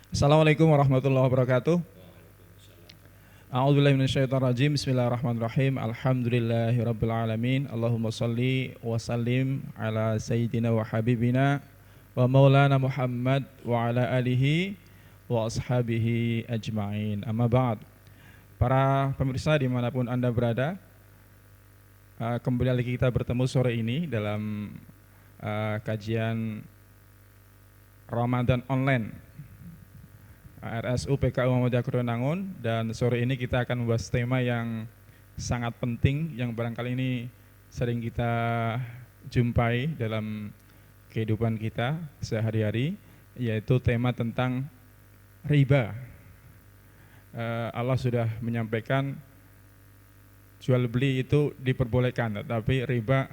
Assalamualaikum warahmatullahi wabarakatuh. A'udzubillahi minasyaitonirrajim. Bismillahirrahmanirrahim. Alhamdulillahirabbil alamin. Allahumma shalli wa sallim ala sayyidina wa habibina wa maulana Muhammad wa ala alihi wa ashabihi ajma'in. Amma ba'd. Para pemirsa dimanapun Anda berada, kembali lagi kita bertemu sore ini dalam kajian Ramadan online RSU PKU Muhammadiyah Kuronangun, dan sore ini kita akan membahas tema yang sangat penting yang barangkali ini sering kita jumpai dalam kehidupan kita sehari-hari, yaitu tema tentang riba. Allah sudah menyampaikan jual beli itu diperbolehkan, tetapi riba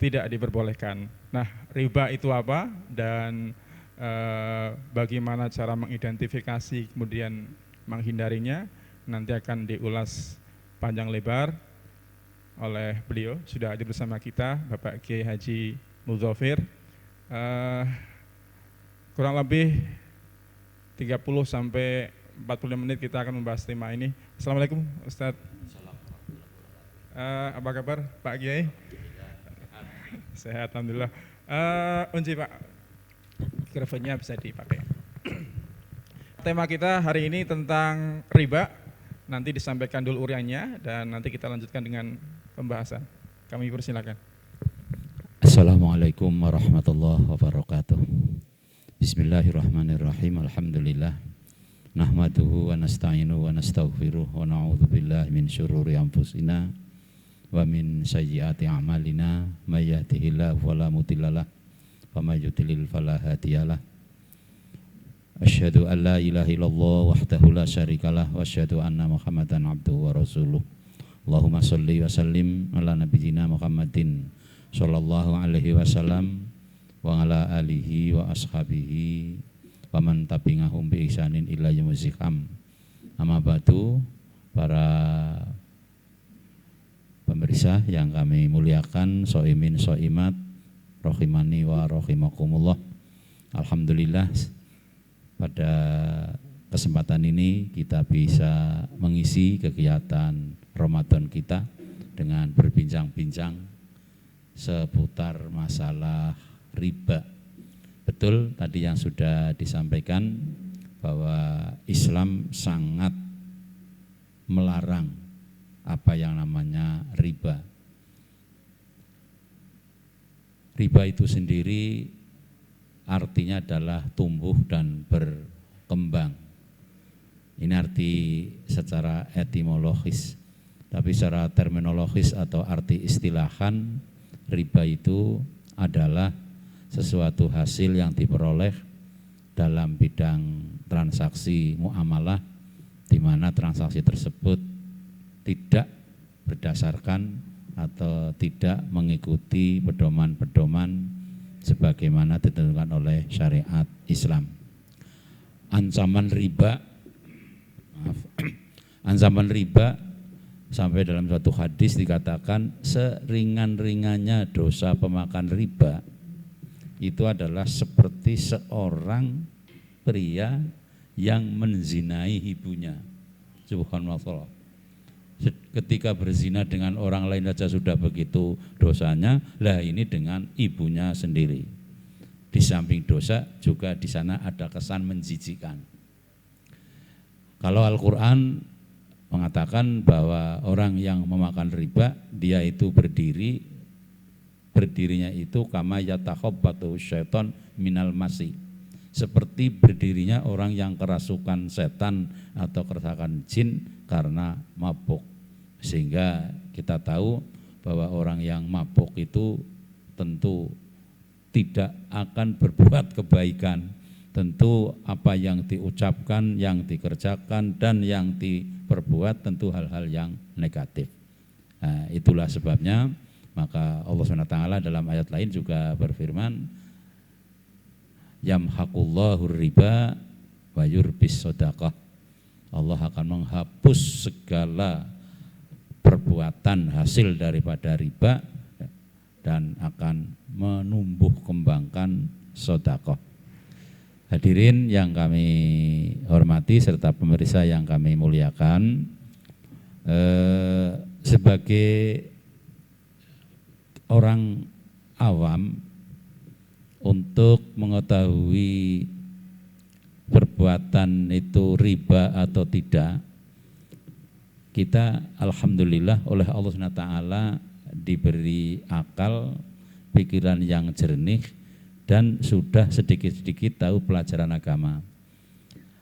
tidak diperbolehkan. Nah, riba itu apa dan bagaimana cara mengidentifikasi kemudian menghindarinya, nanti akan diulas panjang lebar oleh beliau. Sudah hadir bersama kita Bapak Kiai Haji Mudzafir. Kurang lebih 30 sampai 45 menit kita akan membahas tema ini. Assalamualaikum Ustadz. Apa kabar Pak Kiai? Sehat, alhamdulillah. Unji Pak, mikrofonnya bisa dipakai. Tema kita hari ini tentang riba. Nanti disampaikan dulu uriannya dan nanti kita lanjutkan dengan pembahasan. Kami persilakan. Assalamualaikum warahmatullahi wabarakatuh. Bismillahirrahmanirrahim. Alhamdulillah. Nahmaduhu wa nasta'inu wa nastaghfiruh wa na'udzu billahi min syururi anfusina wa min sayyiati a'malina. May yahdihillahu fala mudhillalah wa may yudlil fala hadiyalah. Asyhadu an la ilaha illallah wahdahu la syarikalah wa asyhadu anna Muhammadan abduhu wa rasuluh. Allahumma shalli wa sallim ala nabiyyina Muhammadin sallallahu alaihi wasallam wa ala alihi wa ashabihi wa man tabi'ahum bi ihsanin ila yaumil qiyamah. Amma ba'du, para pemirsa yang kami muliakan, soimin soimat rahimani wa rahimakumullah. Alhamdulillah, pada kesempatan ini kita bisa mengisi kegiatan Ramadan kita dengan berbincang-bincang seputar masalah riba. Betul tadi yang sudah disampaikan bahwa Islam sangat melarang apa yang namanya riba. Riba itu sendiri artinya adalah tumbuh dan berkembang. Ini arti secara etimologis. Tapi secara terminologis atau arti istilahan, riba itu adalah sesuatu hasil yang diperoleh dalam bidang transaksi muamalah, di mana transaksi tersebut tidak berdasarkan atau tidak mengikuti pedoman-pedoman sebagaimana ditentukan oleh syariat Islam. Ancaman riba sampai dalam suatu hadis dikatakan seringan-ringannya dosa pemakan riba itu adalah seperti seorang pria yang menzinai ibunya. Subhanallah. Ketika berzina dengan orang lain saja sudah begitu dosanya, lah ini dengan ibunya sendiri. Di samping dosa juga di sana ada kesan menjijikkan. Kalau Al-Quran mengatakan bahwa orang yang memakan riba, dia itu berdirinya itu kama yatakhabbatu syaiton minal masi, seperti berdirinya orang yang kerasukan setan atau kerasukan jin karena mabuk. Sehingga kita tahu bahwa orang yang mabuk itu tentu tidak akan berbuat kebaikan. Tentu apa yang diucapkan, yang dikerjakan, dan yang diperbuat tentu hal-hal yang negatif. Nah, itulah sebabnya maka Allah SWT dalam ayat lain juga berfirman, yamhaqullahu riba wa yurbis shadaqah. Allah akan menghapus segala perbuatan hasil daripada riba dan akan menumbuh kembangkan sedekah. Hadirin yang kami hormati serta pemirsa yang kami muliakan, sebagai orang awam untuk mengetahui perbuatan itu riba atau tidak, kita alhamdulillah oleh Allah SWT diberi akal, pikiran yang jernih, dan sudah sedikit-sedikit tahu pelajaran agama.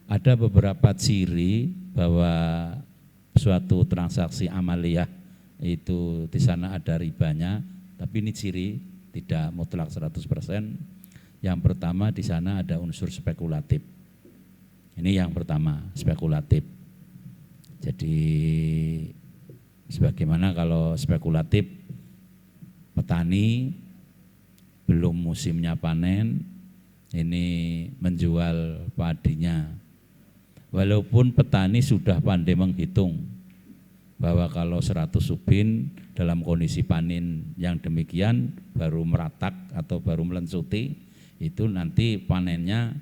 Ada beberapa ciri bahwa suatu transaksi amaliyah itu di sana ada ribanya, tapi ini ciri tidak mutlak 100%. Yang pertama, di sana ada unsur spekulatif. Ini yang pertama, spekulatif. Jadi sebagaimana kalau spekulatif, petani belum musimnya panen, ini menjual padinya. Walaupun petani sudah pandai menghitung bahwa kalau 100 ubin dalam kondisi panen yang demikian baru meratak atau baru melencuti, itu nanti panennya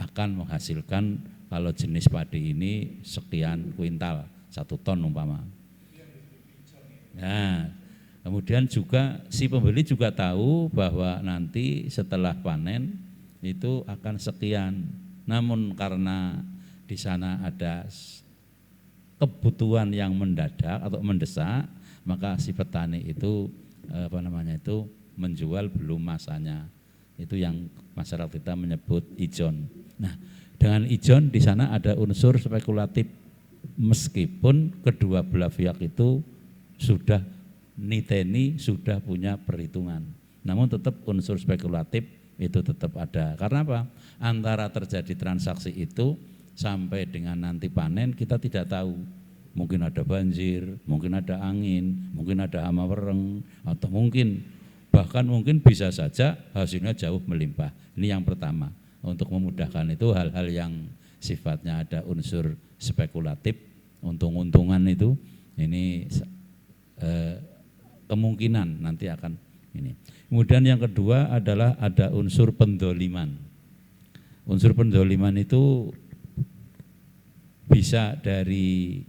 akan menghasilkan kalau jenis padi ini sekian kuintal, 1 ton umpama. Nah, kemudian juga si pembeli juga tahu bahwa nanti setelah panen itu akan sekian. Namun karena di sana ada kebutuhan yang mendadak atau mendesak, maka si petani itu menjual belum masanya. Itu yang masyarakat kita menyebut ijon. Nah, dengan ijon di sana ada unsur spekulatif, meskipun kedua belah pihak itu sudah niteni, sudah punya perhitungan. Namun tetap unsur spekulatif itu tetap ada. Karena apa? Antara terjadi transaksi itu sampai dengan nanti panen kita tidak tahu. Mungkin ada banjir, mungkin ada angin, mungkin ada hama wereng, atau mungkin bisa saja hasilnya jauh melimpah. Ini yang pertama. Untuk memudahkan itu hal-hal yang sifatnya ada unsur spekulatif, untung-untungan itu, ini kemungkinan nanti akan ini. Kemudian yang kedua adalah ada unsur pendoliman. Unsur pendoliman itu bisa dari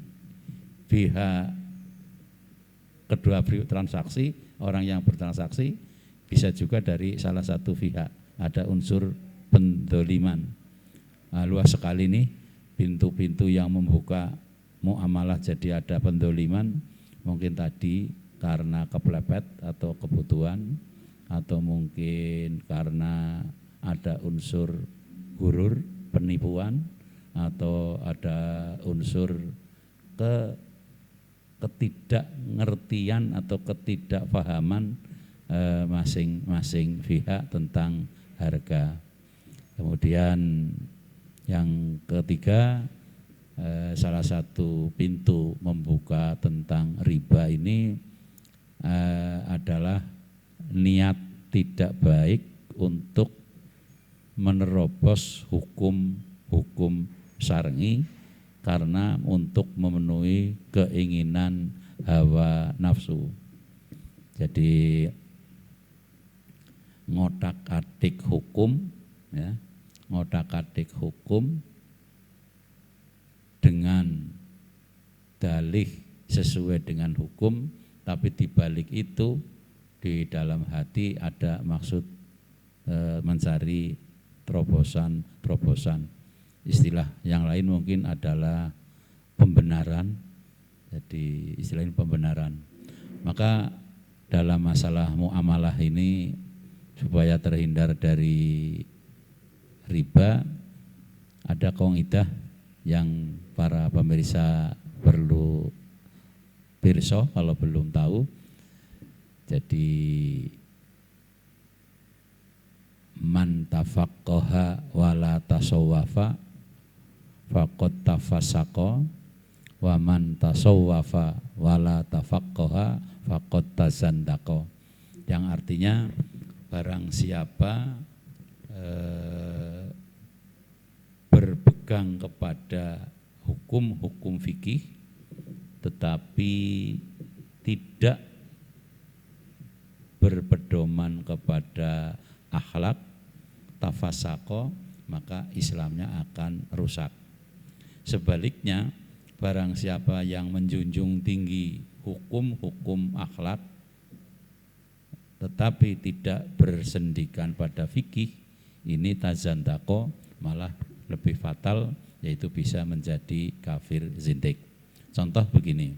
pihak kedua transaksi, orang yang bertransaksi, bisa juga dari salah satu pihak, ada unsur pendoliman. Nah, luas sekali nih pintu-pintu yang membuka muamalah jadi ada pendoliman. Mungkin tadi karena kepepet atau kebutuhan, atau mungkin karena ada unsur gurur, penipuan, atau ada unsur ketidakngertian atau ketidakpahaman masing-masing pihak tentang harga. Kemudian yang ketiga, salah satu pintu membuka tentang riba ini adalah niat tidak baik untuk menerobos hukum syar'i karena untuk memenuhi keinginan hawa nafsu. Jadi ngotak-atik hukum, ya, ngotak-atik hukum dengan dalih sesuai dengan hukum, tapi dibalik itu di dalam hati ada maksud mencari terobosan. Istilah yang lain mungkin adalah pembenaran. Jadi istilahnya pembenaran. Maka dalam masalah muamalah ini supaya terhindar dari riba, ada kaidah yang para pemirsa perlu pirsa kalau belum tahu. Jadi man tafaqqaha wala tasawwafa faqad tafassaqa wa man tasawwafa wala tafaqqaha faqad tazandaqa. Yang artinya barang siapa berpegang kepada hukum fikih tetapi tidak berpedoman kepada akhlak, tafasako, maka Islamnya akan rusak. Sebaliknya, barang siapa yang menjunjung tinggi hukum-hukum akhlak tetapi tidak bersendikan pada fikih, ini tazandako, malah lebih fatal, yaitu bisa menjadi kafir zindik. Contoh begini,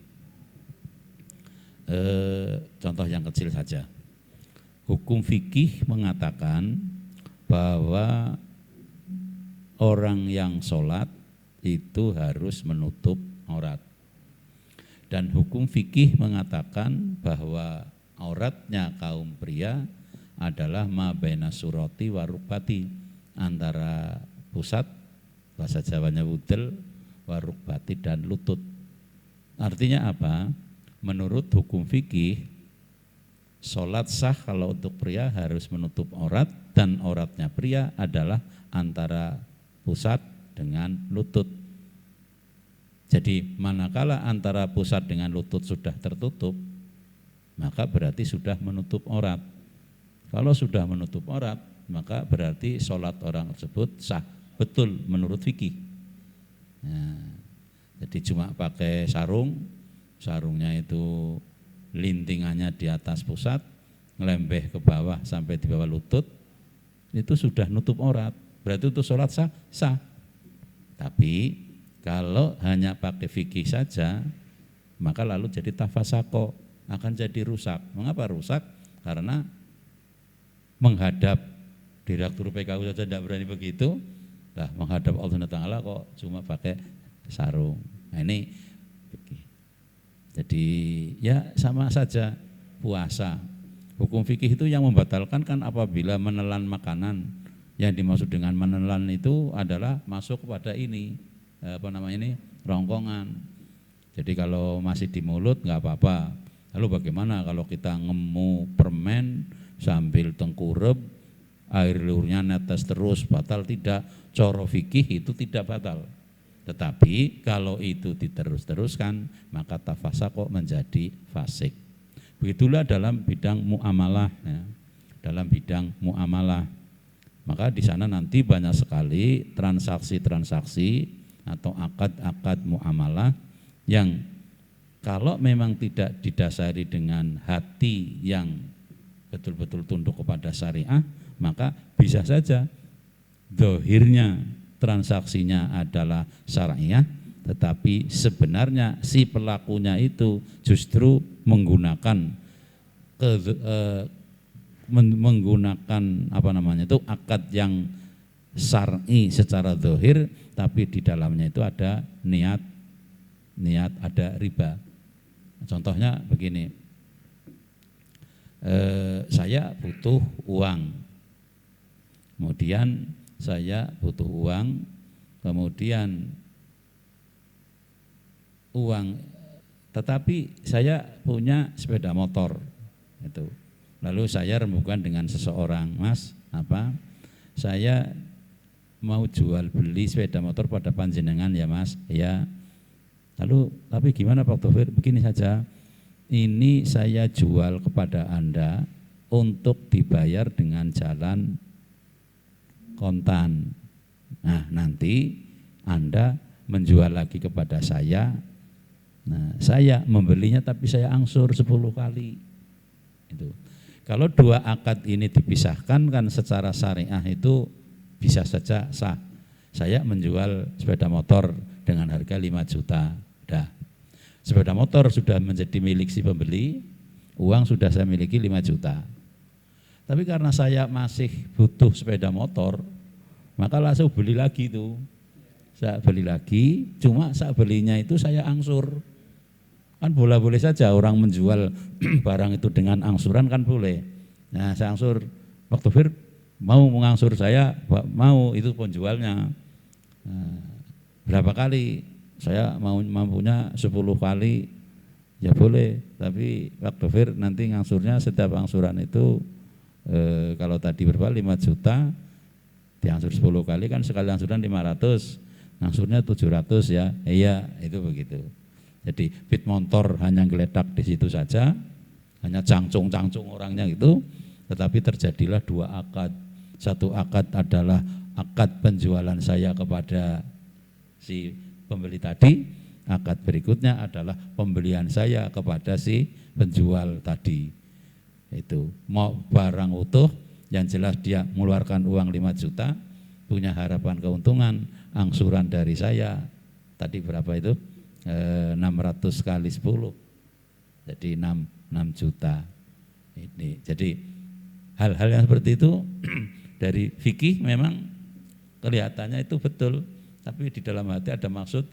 contoh yang kecil saja. Hukum fikih mengatakan bahwa orang yang sholat itu harus menutup aurat. Dan hukum fikih mengatakan bahwa auratnya kaum pria adalah ma baina surati wa rukbati, antara pusat, bahasa Jawanya wudel, wa rukbati dan lutut. Artinya apa? Menurut hukum fikih, sholat sah kalau untuk pria harus menutup aurat, dan auratnya pria adalah antara pusat dengan lutut. Jadi manakala antara pusat dengan lutut sudah tertutup, maka berarti sudah menutup aurat. Kalau sudah menutup aurat, maka berarti sholat orang tersebut sah betul menurut fikih. Nah, jadi cuma pakai sarung, sarungnya itu lintingannya di atas pusat, ngelembeh ke bawah sampai di bawah lutut, itu sudah nutup aurat. Berarti itu sholat sah? Sah. Tapi kalau hanya pakai fikih saja, maka lalu jadi tafasako, akan jadi rusak. Mengapa rusak? Karena menghadap direktur PKU saja tidak berani begitu, lah menghadap Allah Ta'ala kok cuma pakai sarung. Nah ini, jadi ya sama saja puasa. Hukum fikih itu yang membatalkan kan apabila menelan makanan. Yang dimaksud dengan menelan itu adalah masuk kepada ini, rongkongan. Jadi kalau masih di mulut nggak apa-apa. Lalu bagaimana kalau kita ngemu permen sambil tengkurep, air liurnya netes terus, batal? Tidak. Coro fikih itu tidak batal. Tetapi kalau itu diterus-teruskan, maka tafasako menjadi fasik. Begitulah dalam bidang muamalah, ya. Dalam bidang muamalah, maka di sana nanti banyak sekali transaksi-transaksi atau akad-akad muamalah yang kalau memang tidak didasari dengan hati yang betul-betul tunduk kepada syariah, maka bisa saja zahirnya transaksinya adalah syariah, tetapi sebenarnya si pelakunya itu justru menggunakan akad yang syar'i secara zahir, tapi di dalamnya itu ada niat ada riba. Contohnya begini, saya butuh uang, kemudian tetapi saya punya sepeda motor itu. Lalu saya rembukan dengan seseorang, Mas, saya mau jual beli sepeda motor pada panjenengan ya Mas, ya. Lalu tapi gimana Pak Taufir? Begini saja, ini saya jual kepada Anda untuk dibayar dengan jalan kontan. Nah nanti Anda menjual lagi kepada saya, nah saya membelinya tapi saya angsur 10 kali. Itu. Kalau dua akad ini dipisahkan kan secara syariah itu bisa saja sah. Saya menjual sepeda motor dengan harga 5 juta. Dah. Sepeda motor sudah menjadi milik si pembeli, uang sudah saya miliki 5 juta. Tapi karena saya masih butuh sepeda motor, maka langsung beli lagi tuh. Saya beli lagi, cuma saat belinya itu saya angsur. Kan boleh-boleh saja orang menjual barang itu dengan angsuran kan boleh. Nah saya angsur, waktu Fir mau mengangsur saya, mau itu penjualnya. Nah, berapa kali? Saya mampunya 10 kali, ya boleh. Tapi waktu Fir nanti ngangsurnya setiap angsuran itu kalau tadi berapa 5 juta, diangsur 10 kali kan sekali angsuran 500, ngangsurnya 700 ya. Iya itu begitu. Jadi pit motor hanya geledak di situ saja, hanya cangcung-cangcung orangnya itu, tetapi terjadilah dua akad. Satu akad adalah akad penjualan saya kepada si pembeli tadi, akad berikutnya adalah pembelian saya kepada si penjual tadi. Itu mau barang utuh, yang jelas dia mengeluarkan uang 5 juta, punya harapan keuntungan, angsuran dari saya tadi berapa itu? 600 kali 10, jadi 6 juta. Ini jadi hal-hal yang seperti itu dari fikih memang kelihatannya itu betul, tapi di dalam hati ada maksud,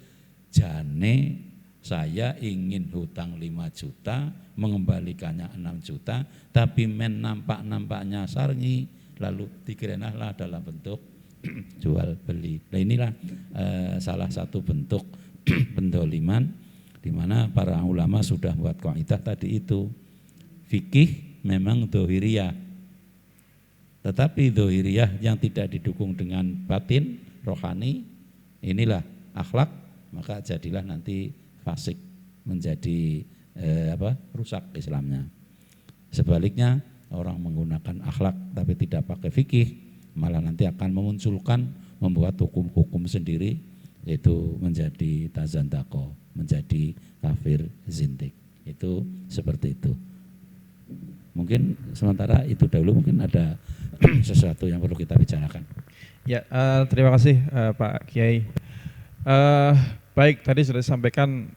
jane saya ingin hutang 5 juta, mengembalikannya 6 juta, tapi men nampak-nampaknya sarngi, lalu dikiralah dalam bentuk jual beli. Nah inilah salah satu bentuk pendoliman, di mana para ulama sudah buat kaidah tadi itu. Fikih memang dohiriyah, tetapi dohiriyah yang tidak didukung dengan batin, rohani, inilah akhlak, maka jadilah nanti fasik, menjadi rusak Islamnya. Sebaliknya orang menggunakan akhlak tapi tidak pakai fikih, malah nanti akan memunculkan, membuat hukum-hukum sendiri, yaitu menjadi tazandako, menjadi kafir zindik. Itu seperti itu. Mungkin sementara itu dahulu, mungkin ada sesuatu yang perlu kita bicarakan. Ya, terima kasih Pak Kiai. Baik, tadi sudah disampaikan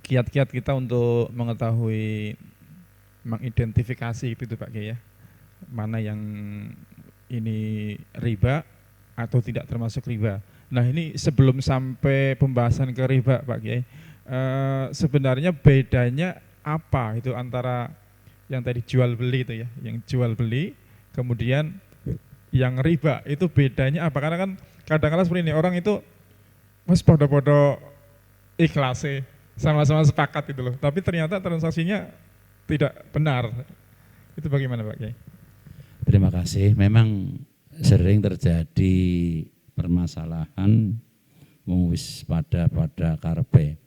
kiat-kiat kita untuk mengetahui, mengidentifikasi itu Pak Kiai ya, mana yang ini riba atau tidak termasuk riba. Nah ini sebelum sampai pembahasan ke riba Pak Kiai, sebenarnya bedanya apa itu antara yang tadi jual beli itu ya, yang jual beli, kemudian yang riba, itu bedanya apa? Karena kan kadang-kadang seperti ini, orang itu mas podo-podo ikhlas sama-sama sepakat itu loh, tapi ternyata transaksinya tidak benar. Itu bagaimana Pak Kiai? Terima kasih. Memang sering terjadi permasalahan wis pada karpe.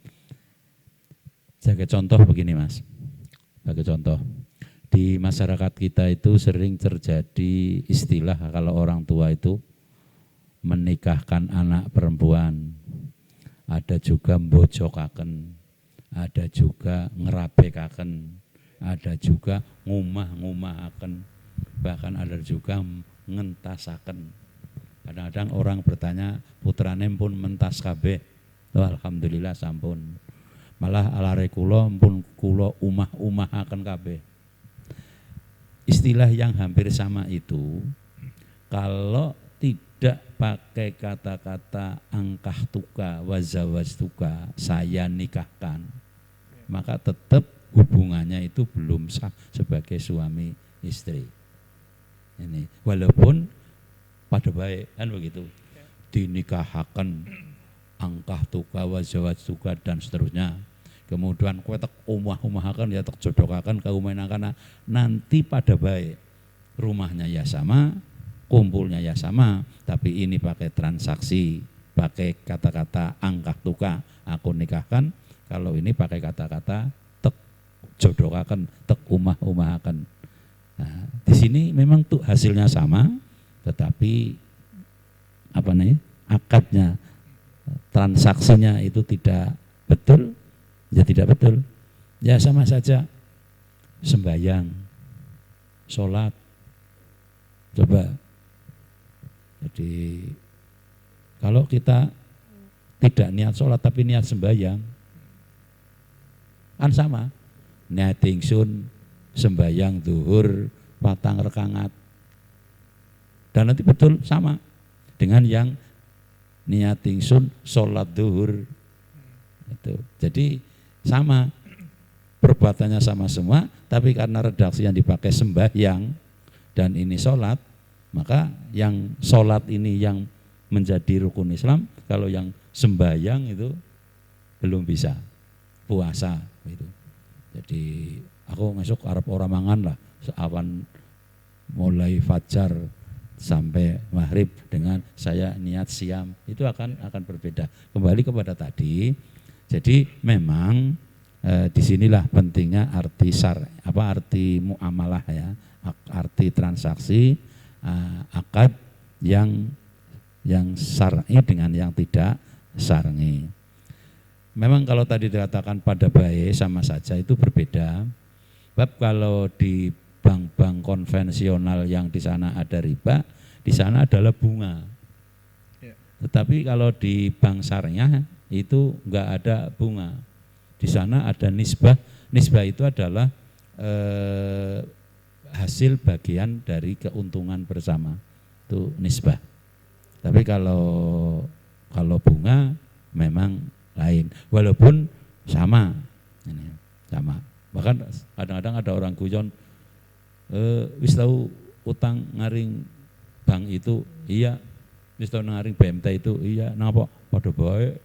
Sebagai contoh begini Mas, sebagai contoh, di masyarakat kita itu sering terjadi istilah kalau orang tua itu menikahkan anak perempuan, ada juga mbojokaken, ada juga ngerabekaken, ada juga ngumah-ngumahaken, bahkan ada juga ngentasaken. Kadang-kadang orang bertanya, putrane pun mentas kabeh. Oh, alhamdulillah sampun. Malah alare kula pun kula umah-umahaken kabeh. Istilah yang hampir sama itu, kalau tidak pakai kata-kata angkah tuka wazawaj tuka, saya nikahkan, maka tetap hubungannya itu belum sah sebagai suami istri. Ini walaupun pada baik kan begitu, dinikahaken angkah tuka wazawaj tuka dan seterusnya. Kemudian kowe tek omah-omahaken ya tek jodokaken kaumenangkana, nanti pada baik rumahnya ya sama, kumpulnya ya sama, tapi ini pakai transaksi, pakai kata-kata angkah tuka, aku nikahkan. Kalau ini pakai kata-kata tek jodokaken, tek umah-umahaken. Nah, di sini memang tuh hasilnya sama, tetapi akadnya, transaksinya itu tidak betul. Ya tidak betul, ya sama saja sembahyang, sholat, coba. Jadi kalau kita tidak niat sholat tapi niat sembahyang, kan sama. Niat ingsun sembahyang zuhur 4 rakaat, dan nanti betul sama dengan yang niat ingsun sholat zuhur itu. Jadi sama, perbuatannya sama semua, tapi karena redaksi yang dipakai sembahyang dan ini sholat, maka yang sholat ini yang menjadi rukun Islam, kalau yang sembahyang itu belum bisa puasa itu. Jadi aku masuk Arab orang mangan lah, seawan mulai fajar sampai maghrib dengan saya niat siam, itu akan berbeda. Kembali kepada tadi. Jadi memang disinilah pentingnya arti arti muamalah ya, arti transaksi, akad yang syar'i dengan yang tidak syar'i. Memang kalau tadi dikatakan pada baik sama saja itu berbeda. Bab kalau di bank-bank konvensional yang di sana ada riba, di sana adalah bunga. Tetapi kalau di bank syariah itu enggak ada bunga. Di sana ada nisbah. Nisbah itu adalah hasil bagian dari keuntungan bersama. Itu nisbah. Tapi kalau bunga memang lain, walaupun sama, ini sama. Bahkan kadang-kadang ada orang guyon, wis tahu utang ngaring bank itu, iya. Wis tahu ngaring BMT itu, iya. Napa? Padha bae,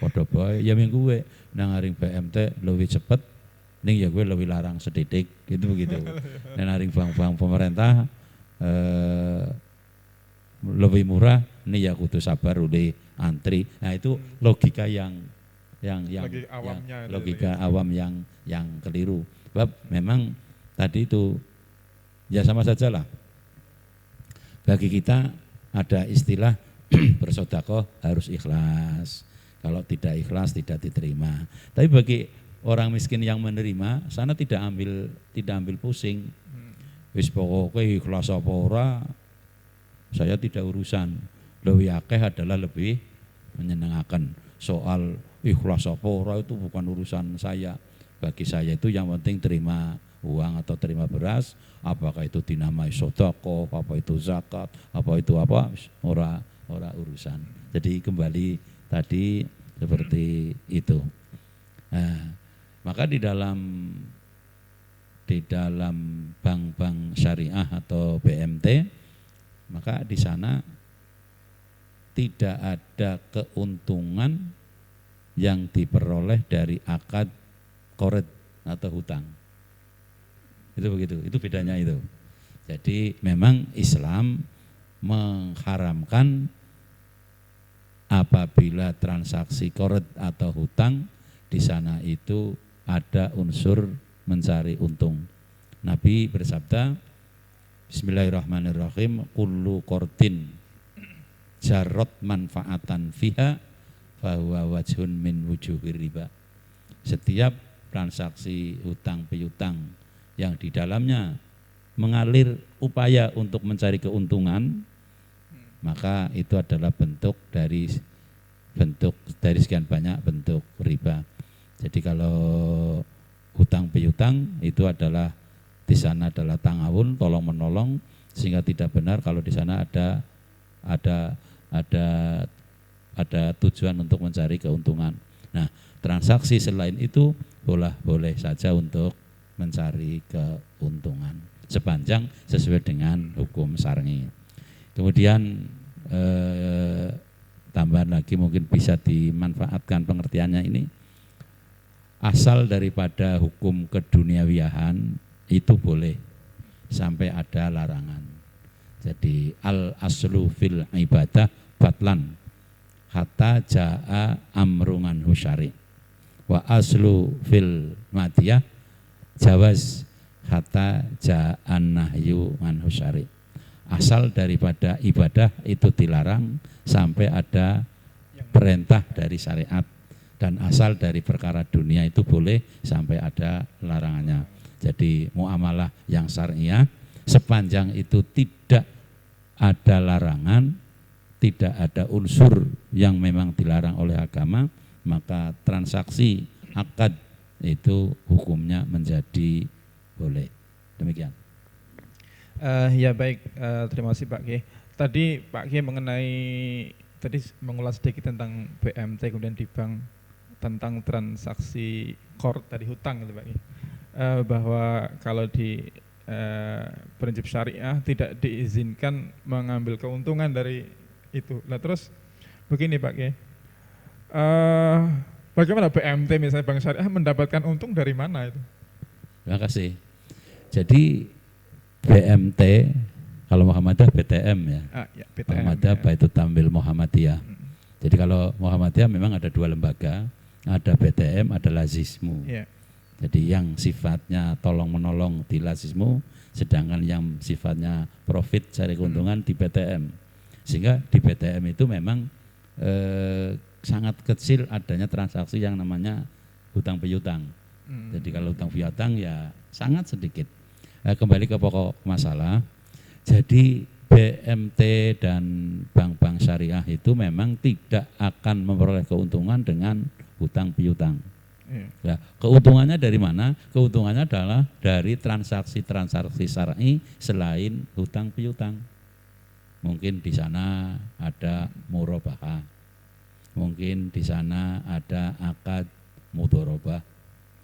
padha bae. Ya minggu we nang ngaring BMT lebih cepet, ning ya gue lebih larang sedidik, gitu begitu. Dan ngaring bank-bank pemerintah lebih murah, nih ya kudu sabar udah antri. Nah itu logika yang logika awam yang keliru. Sebab memang tadi itu ya sama saja lah. Bagi kita ada istilah bersedekah harus ikhlas. Kalau tidak ikhlas tidak diterima. Tapi bagi orang miskin yang menerima, sana tidak ambil pusing. Wis pokoke ikhlas apa ora, saya tidak urusan. Lebih akeh adalah lebih menyenangkan. Soal ikhlas apa ora itu bukan urusan saya. Bagi saya itu yang penting terima uang atau terima beras, apakah itu dinamai sedekah, apa itu zakat, apa itu apa, ora urusan. Jadi kembali tadi seperti itu. Nah, maka di dalam bank-bank syariah atau BMT, maka di sana tidak ada keuntungan yang diperoleh dari akad qard atau hutang. Itu begitu, itu bedanya itu. Jadi memang Islam mengharamkan apabila transaksi qard atau hutang di sana itu ada unsur mencari untung. Nabi bersabda, Bismillahirrahmanirrahim, kullu qardin jarot manfaatan fiha fahuwa wajhun min wujuhir riba. Setiap transaksi hutang piutang yang di dalamnya mengalir upaya untuk mencari keuntungan, maka itu adalah bentuk dari sekian banyak bentuk riba. Jadi kalau hutang piutang itu adalah di sana adalah tangawun, tolong menolong, sehingga tidak benar kalau di sana ada tujuan untuk mencari keuntungan. Nah, transaksi selain itu boleh saja untuk mencari keuntungan sepanjang sesuai dengan hukum syar'i. Kemudian tambahan lagi mungkin bisa dimanfaatkan pengertiannya ini. Asal daripada hukum keduniawiahan itu boleh sampai ada larangan. Jadi al aslu fil ibadah batlan hatta jaa amrungan husyari wa aslu fil madiyah jawaz hatta jaa nahyu an husyari. Asal daripada ibadah itu dilarang sampai ada perintah dari syariat, dan asal dari perkara dunia itu boleh sampai ada larangannya. Jadi muamalah yang syariah sepanjang itu tidak ada larangan, tidak ada unsur yang memang dilarang oleh agama, maka transaksi akad itu hukumnya menjadi boleh. Demikian. Ya baik, terima kasih Pak Kiai. Tadi Pak Kiai tadi mengulas sedikit tentang BMT kemudian di bank, tentang transaksi qard tadi hutang gitu Pak Kiai. Bahwa kalau di prinsip syariah tidak diizinkan mengambil keuntungan dari itu. Nah terus begini Pak Kiai, bagaimana BMT misalnya bank syariah mendapatkan untung dari mana itu? Terima kasih. Jadi BMT, kalau Muhammadiyah BTM ya, BTM, Muhammadiyah ya. Baitul Tambil Muhammadiyah. Jadi kalau Muhammadiyah memang ada dua lembaga, ada BTM, ada Lazismu. Yeah. Jadi yang sifatnya tolong menolong di Lazismu, sedangkan yang sifatnya profit cari keuntungan di PTM. Sehingga di PTM itu memang sangat kecil adanya transaksi yang namanya hutang piutang. Jadi kalau hutang piutang ya sangat sedikit. Kembali ke pokok masalah. Jadi BMT dan bank-bank syariah itu memang tidak akan memperoleh keuntungan dengan hutang piutang. Ya, keuntungannya dari mana? Keuntungannya adalah dari transaksi-transaksi syar'i selain hutang piutang. Mungkin di sana ada murabahah, mungkin di sana ada akad mudharabah,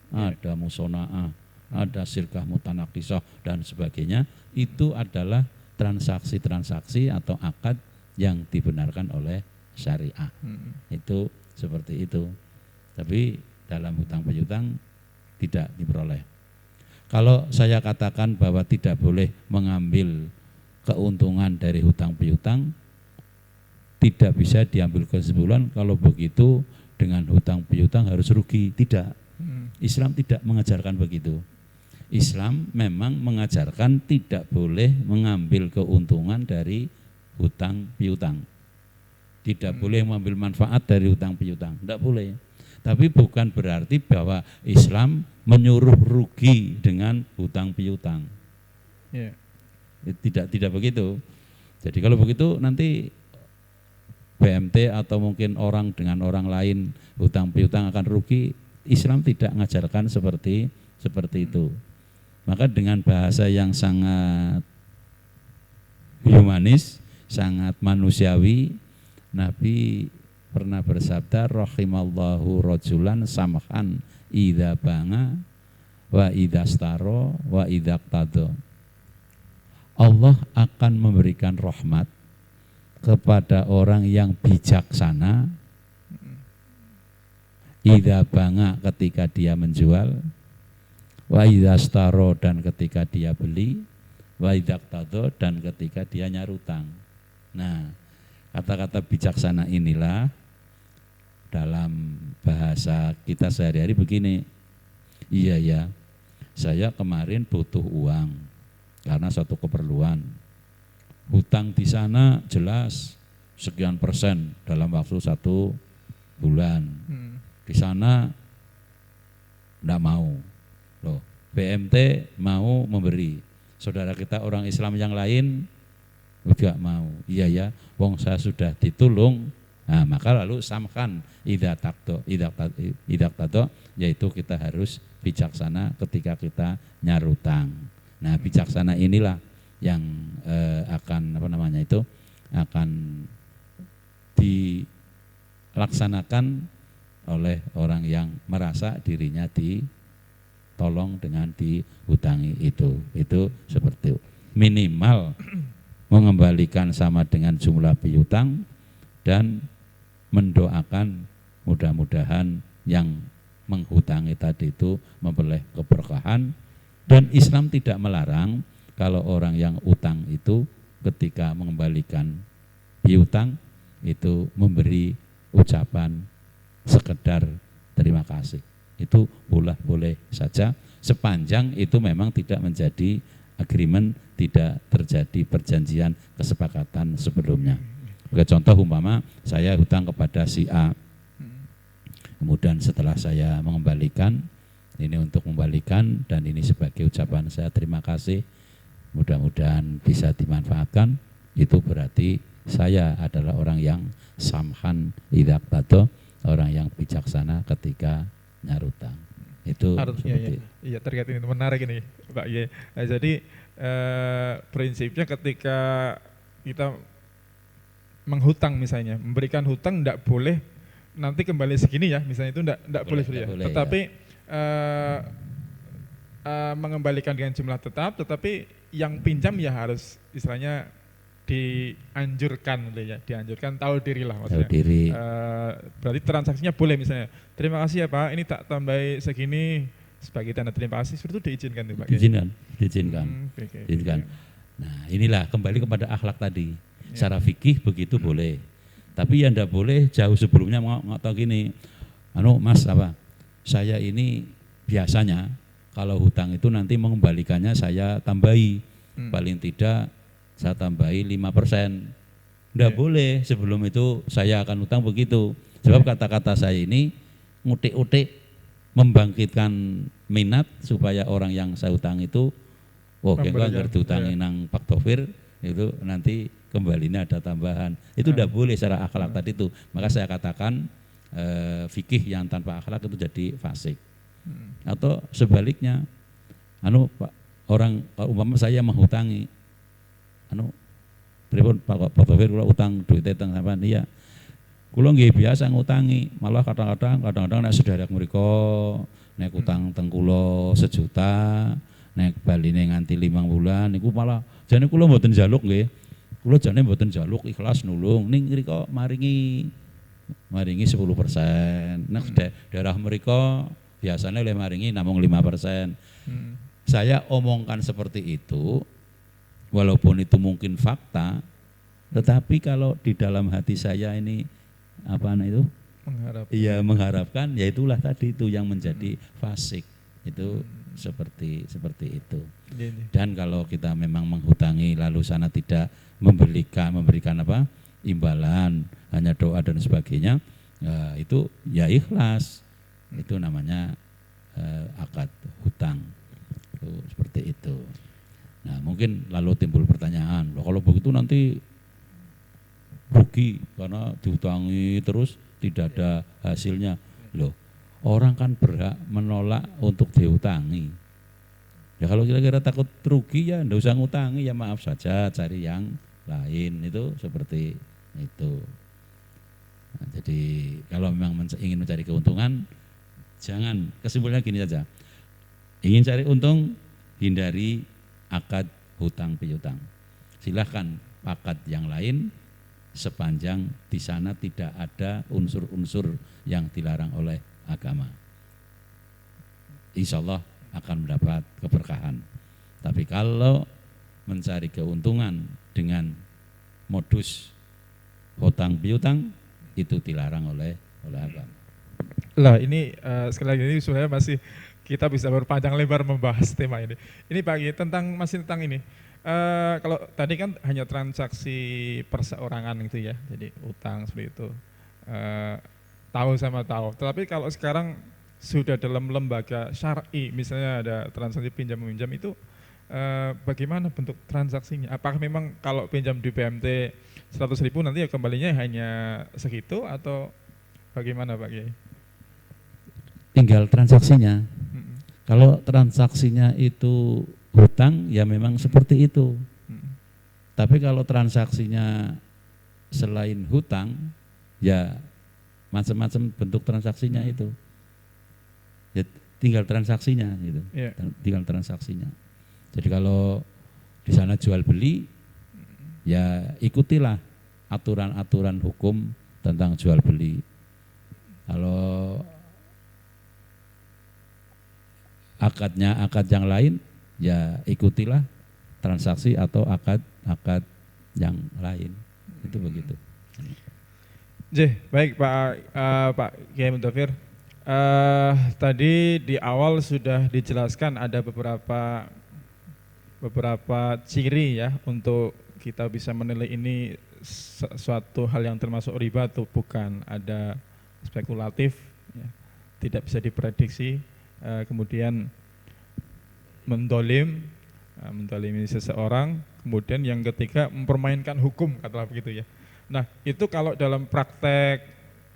ada musona'ah, ada sirkah mutanakisah dan sebagainya. Itu adalah transaksi-transaksi atau akad yang dibenarkan oleh syariah. Itu seperti itu. Tapi dalam hutang piutang tidak diperoleh. Kalau saya katakan bahwa tidak boleh mengambil keuntungan dari hutang piutang, tidak bisa diambil kesimpulan kalau begitu dengan hutang piutang harus rugi. Tidak. Islam tidak mengajarkan begitu. Islam memang mengajarkan tidak boleh mengambil keuntungan dari hutang piutang. Tidak boleh mengambil manfaat dari hutang piutang. Tidak boleh. Tapi bukan berarti bahwa Islam menyuruh rugi dengan hutang piutang. Tidak begitu. Jadi kalau begitu nanti BMT atau mungkin orang dengan orang lain hutang piutang akan rugi. Islam tidak mengajarkan seperti itu. Maka dengan bahasa yang sangat humanis, sangat manusiawi, Nabi pernah bersabda, rahimallahu rajulan samhan idza banga wa idza staro wa idza qtada. Allah akan memberikan rahmat kepada orang yang bijaksana idza banga ketika dia menjual, wa idza staro dan ketika dia beli, wa idza qtada dan ketika dia nyarutang. Nah, kata-kata bijaksana inilah dalam bahasa kita sehari-hari begini. Iya ya, saya kemarin butuh uang karena satu keperluan. Hutang di sana jelas sekian persen dalam waktu 1 bulan. Di sana enggak mau. Loh, BMT mau memberi. Saudara kita orang Islam yang lain juga mau. Iya ya, wong saya sudah ditulung. Nah, maka lalu samkan idza taqdo, yaitu kita harus bijaksana ketika kita nyarutang. Nah, bijaksana inilah yang akan akan dilaksanakan oleh orang yang merasa dirinya ditolong dengan dihutangi itu. Itu seperti itu. Minimal mengembalikan sama dengan jumlah piutang dan mendoakan mudah-mudahan yang menghutangi tadi itu memperoleh keberkahan. Dan Islam tidak melarang kalau orang yang utang itu ketika mengembalikan piutang itu memberi ucapan sekedar terima kasih. Itu boleh saja sepanjang itu memang tidak menjadi agreement, tidak terjadi perjanjian kesepakatan sebelumnya. Contoh umpama saya hutang kepada si A, kemudian setelah saya mengembalikan, ini untuk membalikan dan ini sebagai ucapan saya terima kasih, mudah-mudahan bisa dimanfaatkan, itu berarti saya adalah orang yang samhan idza qada, orang yang bijaksana ketika nyarutang. Itu iya terkait ini menarik ini Pak Ye. Jadi prinsipnya ketika kita menghutang misalnya, memberikan hutang tidak boleh nanti kembali segini ya, misalnya itu tidak boleh ya. Tetapi mengembalikan dengan jumlah tetap, tetapi yang pinjam ya harus istilahnya dianjurkan tahu diri lah maksudnya. Tahu diri. Berarti transaksinya boleh misalnya, terima kasih ya Pak, ini tak tambah segini sebagai tanda terima kasih, seperti itu diizinkan Pak. Diizinkan. Nah, inilah kembali kepada akhlak tadi. Secara fikih begitu boleh. Tapi yang tidak boleh jauh sebelumnya mau tahu gini. Mas saya ini biasanya kalau hutang itu nanti mengembalikannya saya tambahi, paling tidak saya tambahi 5%. Nggak boleh, sebelum itu saya akan hutang begitu. Sebab kata-kata saya ini ngutik-utik membangkitkan minat supaya orang yang saya hutang itu kengko anggar diutangi nang Pak Taufir itu nanti kembalinya ada tambahan. Itu tidak boleh secara akhlak tadi itu. Maka saya katakan fikih yang tanpa akhlak itu jadi fasik. Atau sebaliknya, Pak, orang umpama saya menghutangi, pripun Pak Taufir kula utang duit teng sampean, iya. Kula nggih biasa ngutangi, malah kadang-kadang nek sedherek mriku nek utang teng kula 1 juta, nek baline nganti 5 bulan niku malah jane kula mboten njaluk nggih. Kula jane mboten njaluk, ikhlas nulung, ning mriku maringi 10%. Nek daerah mriku biasanya oleh maringi namung 5%. Saya omongkan seperti itu, walaupun itu mungkin fakta, tetapi kalau di dalam hati saya ini mengharapkan, ya itulah tadi itu yang menjadi fasik. Itu seperti itu. Dan kalau kita memang menghutangi lalu sana tidak memberikan imbalan, hanya doa dan sebagainya, itu ya ikhlas. Itu namanya akad hutang. Seperti itu. Nah, mungkin lalu timbul pertanyaan, kalau begitu nanti rugi karena dihutangi terus tidak ada hasilnya. Loh, orang kan berhak menolak untuk dihutangi. Ya kalau kira-kira takut rugi ya enggak usah ngutangi, ya maaf saja, cari yang lain. Itu seperti itu. Nah, jadi kalau memang ingin mencari keuntungan, jangan, kesimpulannya gini saja. Ingin cari untung, hindari akad hutang piutang. Silahkan akad yang lain sepanjang di sana tidak ada unsur-unsur yang dilarang oleh agama. Insya Allah akan mendapat keberkahan. Tapi kalau mencari keuntungan dengan modus hutang piutang, itu dilarang oleh agama. Lah ini sekali lagi ini sebenarnya masih kita bisa berpanjang lebar membahas tema ini. Ini Pak Kiai masih tentang ini. Kalau tadi kan hanya transaksi perseorangan gitu ya, jadi utang seperti itu. Tahu sama tahu. Tetapi kalau sekarang sudah dalam lembaga syar'i, misalnya ada transaksi pinjam meminjam itu, bagaimana bentuk transaksinya? Apakah memang kalau pinjam di BMT 100.000 nanti ya kembalinya hanya segitu atau bagaimana Pak Kiai? Tinggal transaksinya. Kalau transaksinya itu hutang, ya memang seperti itu. Tapi kalau transaksinya selain hutang, ya macam-macam bentuk transaksinya itu. Ya, tinggal transaksinya gitu. Yeah. Tinggal transaksinya. Jadi kalau di sana jual beli, ya ikutilah aturan-aturan hukum tentang jual beli. Kalau akadnya akad yang lain, ya ikutilah transaksi atau akad yang lain. Itu begitu. Baik Pak Kiai Muntafir. Tadi di awal sudah dijelaskan ada beberapa ciri ya untuk kita bisa menilai ini suatu hal yang termasuk riba atau bukan. Ada spekulatif, ya, tidak bisa diprediksi. Kemudian mendolimi seseorang, kemudian yang ketiga mempermainkan hukum, katakanlah begitu ya. Nah itu kalau dalam praktek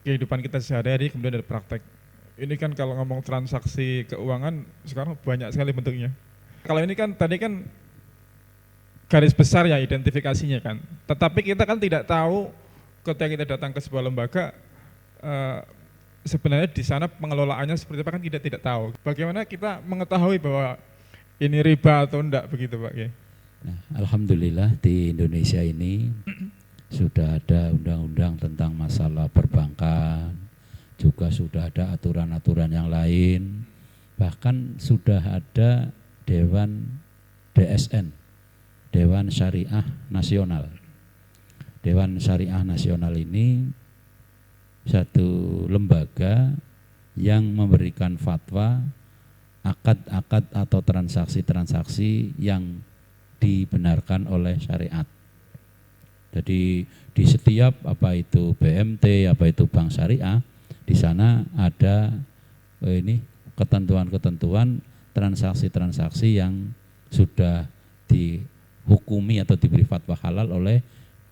kehidupan kita sehari-hari, kemudian ada praktek ini kan kalau ngomong transaksi keuangan sekarang banyak sekali bentuknya. Kalau ini kan tadi kan garis besar ya identifikasinya kan, tetapi kita kan tidak tahu ketika kita datang ke sebuah lembaga sebenarnya di sana pengelolaannya seperti apa kan kita tidak tahu. Bagaimana kita mengetahui bahwa ini riba atau enggak begitu Pak Kiai? Nah, alhamdulillah di Indonesia ini sudah ada undang-undang tentang masalah perbankan, juga sudah ada aturan-aturan yang lain, bahkan sudah ada Dewan DSN, Dewan Syariah Nasional. Dewan Syariah Nasional ini satu lembaga yang memberikan fatwa akad-akad atau transaksi-transaksi yang dibenarkan oleh syariat. Jadi di setiap apa itu BMT, apa itu bank syariah, di sana ada ini ketentuan-ketentuan transaksi-transaksi yang sudah dihukumi atau diberi fatwa halal oleh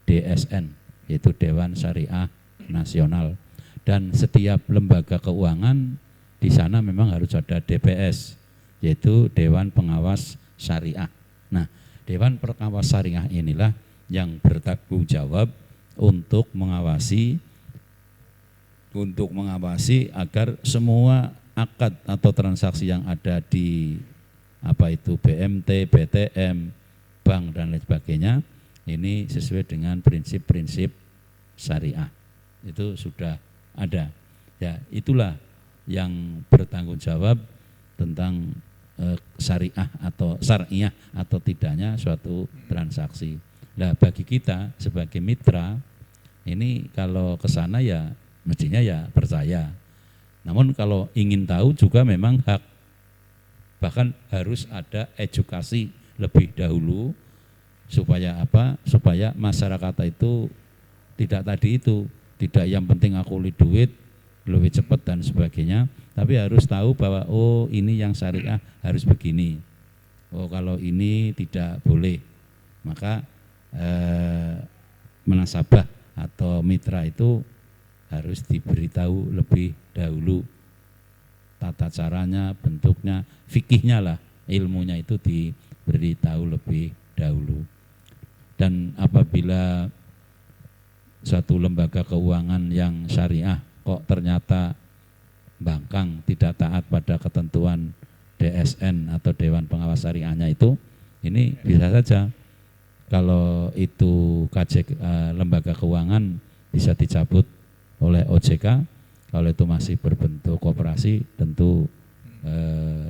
DSN, yaitu Dewan Syariah Nasional. Dan setiap lembaga keuangan di sana memang harus ada DPS, yaitu Dewan Pengawas Syariah. Nah, Dewan Pengawas Syariah inilah yang bertanggung jawab untuk mengawasi agar semua akad atau transaksi yang ada di apa itu BMT, BTM, bank dan lain sebagainya ini sesuai dengan prinsip-prinsip syariah. Itu sudah ada. Ya, itulah yang bertanggung jawab tentang syariah atau tidaknya suatu transaksi. Nah, bagi kita sebagai mitra ini kalau ke sana ya mestinya ya percaya. Namun kalau ingin tahu juga memang hak. Bahkan harus ada edukasi lebih dahulu supaya apa? Supaya masyarakat itu tidak yang penting aku lihat duit lebih cepat dan sebagainya, tapi harus tahu bahwa oh ini yang syariah harus begini. Oh kalau ini tidak boleh. Maka menasabah atau mitra itu harus diberitahu lebih dahulu tata caranya, bentuknya, fikihnya lah, ilmunya itu diberitahu lebih dahulu. Dan apabila suatu lembaga keuangan yang syariah kok ternyata bangkang, tidak taat pada ketentuan DSN atau Dewan Pengawas Syariahnya itu, ini bisa saja kalau itu lembaga keuangan bisa dicabut oleh OJK. Kalau itu masih berbentuk koperasi, tentu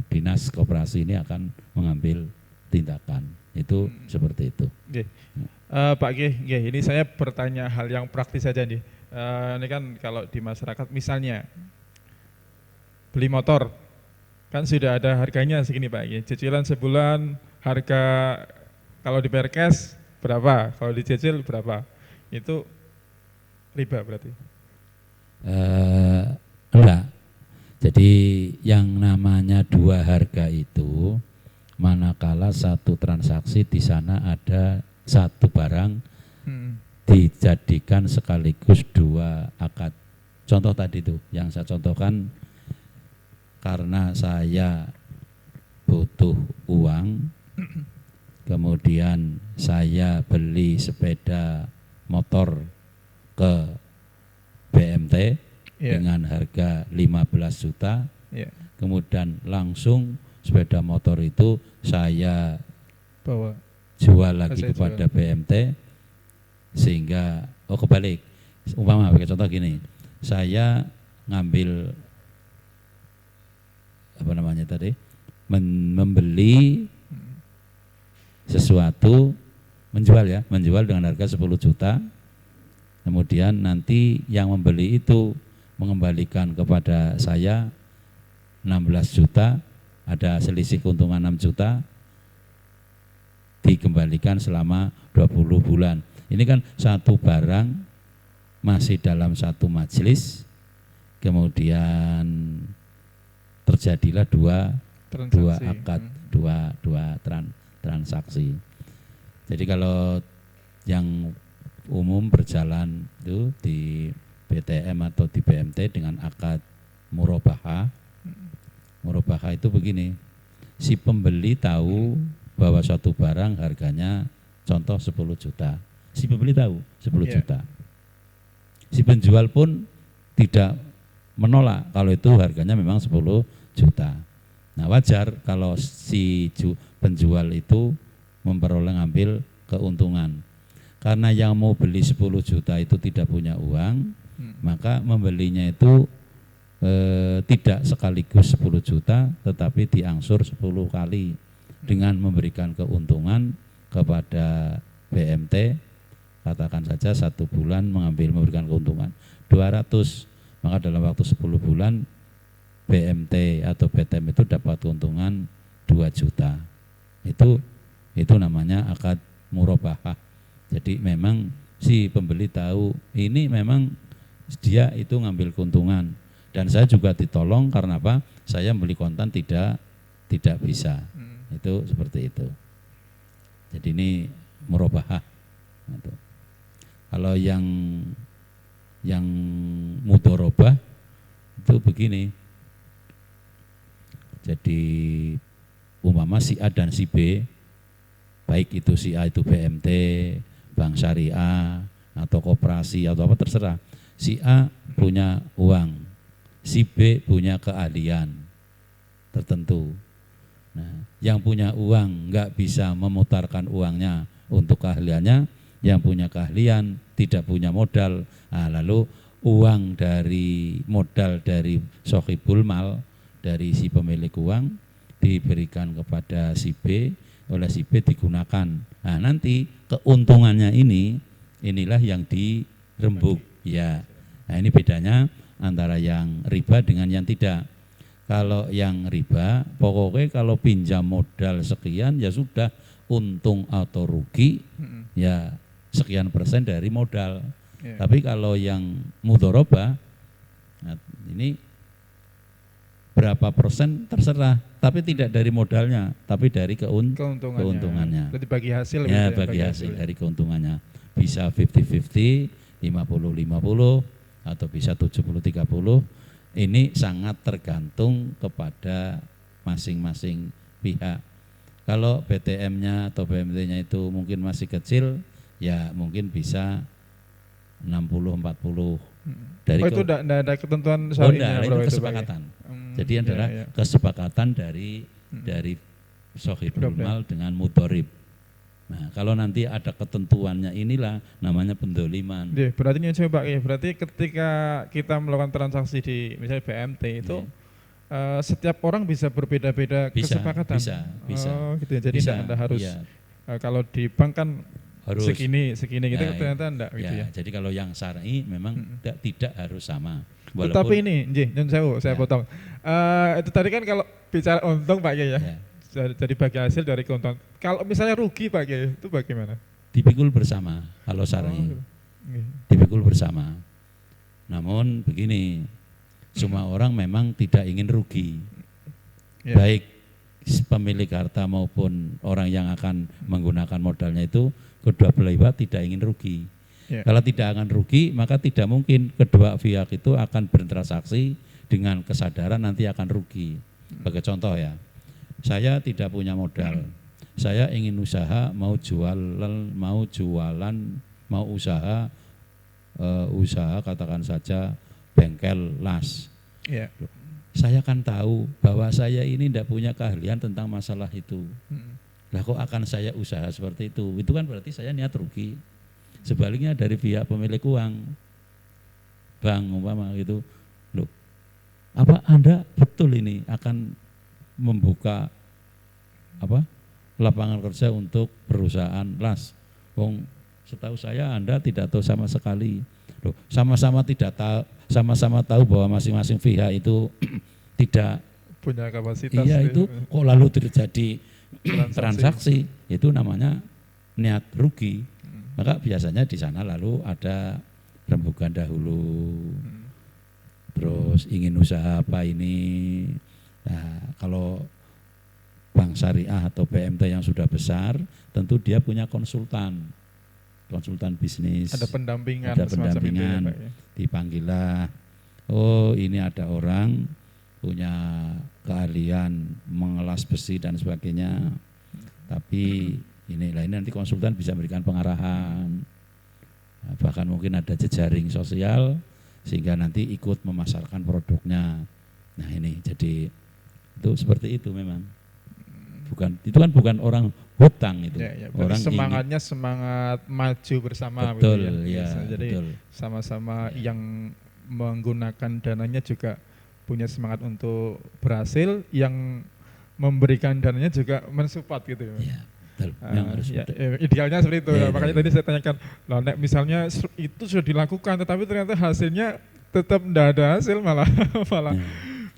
dinas koperasi ini akan mengambil tindakan. Itu seperti itu. Oke. Pak G, ini saya bertanya hal yang praktis saja nih. Ini kan kalau di masyarakat misalnya beli motor, kan sudah ada harganya segini Pak G. Cicilan sebulan harga kalau dibayar cash berapa, kalau dicicil berapa, itu riba berarti? Enggak. Jadi yang namanya dua harga itu manakala satu transaksi di sana ada satu barang dijadikan sekaligus dua akad. Contoh tadi itu yang saya contohkan, karena saya butuh uang, kemudian saya beli sepeda motor ke BMT dengan harga 15 juta, kemudian langsung sepeda motor itu saya jual lagi kepada BMT, sehingga kebalik. Umpama pakai contoh gini, saya ngambil apa namanya tadi, membeli sesuatu, menjual dengan harga 10 juta. Kemudian nanti yang membeli itu mengembalikan kepada saya 16 juta, ada selisih keuntungan 6 juta, dikembalikan selama 20 bulan. Ini kan satu barang masih dalam satu majelis, kemudian terjadilah dua akad, dua transaksi. Jadi kalau yang umum berjalan itu di BTM atau di BMT dengan akad murabahah. Murabahah itu begini, si pembeli tahu bahwa suatu barang harganya contoh 10 juta. Si pembeli tahu 10 juta. Si penjual pun tidak menolak kalau itu harganya memang 10 juta. Nah wajar kalau si penjual itu memperoleh ngambil keuntungan. Karena yang mau beli 10 juta itu tidak punya uang, maka membelinya itu tidak sekaligus 10 juta, tetapi diangsur 10 kali dengan memberikan keuntungan kepada BMT, katakan saja 1 bulan memberikan keuntungan 200, maka dalam waktu 10 bulan BMT atau BTM itu dapat keuntungan 2 juta. Itu namanya akad murabahah. Jadi memang si pembeli tahu ini memang dia itu ngambil keuntungan, dan saya juga ditolong karena apa? Saya beli kontan tidak bisa. Itu seperti itu. Jadi ini murabahah. Gitu. Kalau yang mudharabah itu begini. Jadi umpama si A dan si B, baik itu si A itu BMT, bank syariah atau koperasi atau apa terserah. Si A punya uang, si B punya keahlian tertentu. Nah, yang punya uang nggak bisa memutarkan uangnya untuk keahliannya, yang punya keahlian tidak punya modal. Nah, lalu uang dari modal dari sohibul mal, dari si pemilik uang diberikan kepada si B, oleh si B digunakan. Nah, nanti keuntungannya inilah yang dirembuk. Ya. Nah, ini bedanya antara yang riba dengan yang tidak. Kalau yang riba, pokoknya kalau pinjam modal sekian ya sudah, untung atau rugi ya sekian persen dari modal. Tapi kalau yang mudharabah, nah ini berapa persen terserah, tapi tidak dari modalnya, tapi dari keuntungannya. Berarti bagi hasil. Ya, bagi hasil dari keuntungannya. Bisa 50-50, 50-50, atau bisa 70-30. Ini sangat tergantung kepada masing-masing pihak. Kalau BTM-nya atau BMT-nya itu mungkin masih kecil, ya mungkin bisa 60-40. Itu tidak ada ketentuan syariahnya. Itu kesepakatan. Jadi adalah kesepakatan dari sohibul mal dengan mudharib. Nah, kalau nanti ada ketentuannya, inilah namanya pendoliman. Berarti ini coba ya, berarti ketika kita melakukan transaksi di misalnya BMT itu setiap orang bisa berbeda-beda kesepakatan. Bisa. Oh, gitu ya. Jadi Anda harus kalau di bank kan harus segini gitu, ternyata enggak gitu ya. Jadi kalau yang syar'i memang tidak harus sama. Tetapi ini, saya potong. Itu tadi kan kalau bicara untung Pak Kiai ya. Jadi bagi hasil dari keuntungan. Kalau misalnya rugi Pak Kiai, itu bagaimana? Dipikul bersama kalau syar'i. Dipikul bersama. Namun begini, semua orang memang tidak ingin rugi. Baik pemilik harta maupun orang yang akan menggunakan modalnya itu, kedua belah pihak tidak ingin rugi. Kalau tidak akan rugi, maka tidak mungkin kedua pihak itu akan bertransaksi dengan kesadaran nanti akan rugi. Sebagai contoh ya, saya tidak punya modal, saya ingin usaha, mau usaha katakan saja bengkel las. Saya kan tahu bahwa saya ini tidak punya keahlian tentang masalah itu. Lah kok akan saya usaha seperti itu? Itu kan berarti saya niat rugi. Sebaliknya dari pihak pemilik uang, bank umpama gitu, loh, apa Anda betul ini akan membuka lapangan kerja untuk perusahaan las? Wong setahu saya Anda tidak tahu sama sekali. Loh, sama-sama tahu bahwa masing-masing pihak itu tidak punya kapasitas. Iya, itu kok lalu terjadi transaksi, itu namanya niat rugi. Maka biasanya di sana lalu ada rembukan dahulu, terus ingin usaha apa ini. Nah, kalau bank syariah atau BMT yang sudah besar, tentu dia punya konsultan bisnis. Ada pendampingan. Ya, dipanggillah, oh ini ada orang punya keahlian mengelas besi dan sebagainya, tapi ini nanti konsultan bisa memberikan pengarahan, bahkan mungkin ada jejaring sosial sehingga nanti ikut memasarkan produknya. Nah ini jadi itu seperti itu memang. Itu kan bukan orang hutang itu. Orang semangatnya semangat maju bersama. Betul, ya. Jadi sama-sama yang menggunakan dananya juga punya semangat untuk berhasil, yang memberikan dananya juga mensupport gitu. Ya. Idealnya seperti itu. Makanya tadi saya tanyakan, nek misalnya itu sudah dilakukan tetapi ternyata hasilnya tetap tidak ada hasil, malah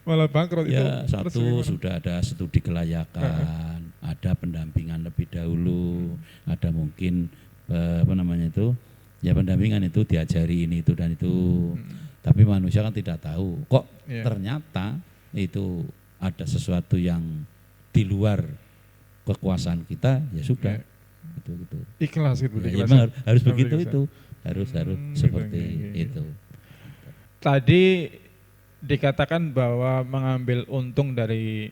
malah bangkrut itu. Ya, Terus satu gimana? sudah ada studi kelayakan, ada pendampingan lebih dahulu, ada mungkin apa namanya itu, ya pendampingan itu diajari ini itu dan itu. Tapi manusia kan tidak tahu, kok Iya. ternyata itu ada sesuatu yang di luar kekuasaan kita, ya sudah. Iya. Gitu. Ikhlas gitu. Ya, ikhlas. memang harus begitu Ikhlas. itu, harus Gitu, seperti gitu. itu. Tadi dikatakan bahwa mengambil untung dari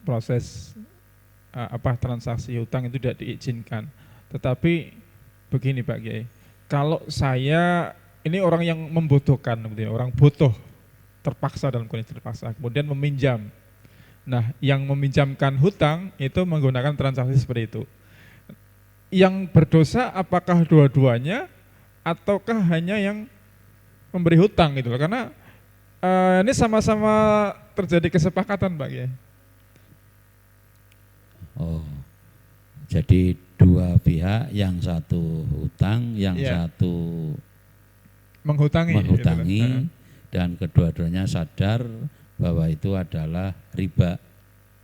proses transaksi hutang itu tidak diizinkan. Tetapi begini Pak Kiai, kalau saya ini orang yang membutuhkan, gitu ya, orang butuh terpaksa dalam kondisi terpaksa, kemudian meminjam. Nah, yang meminjamkan hutang itu menggunakan transaksi seperti itu. Yang berdosa apakah dua-duanya ataukah hanya yang memberi hutang gitu loh? Karena ini sama-sama terjadi kesepakatan Pak Kiai. Oh, jadi dua pihak, yang satu hutang, yang Iya. satu Menghutangi menghutangi, gitu loh. dan kedua-duanya sadar bahwa itu adalah riba.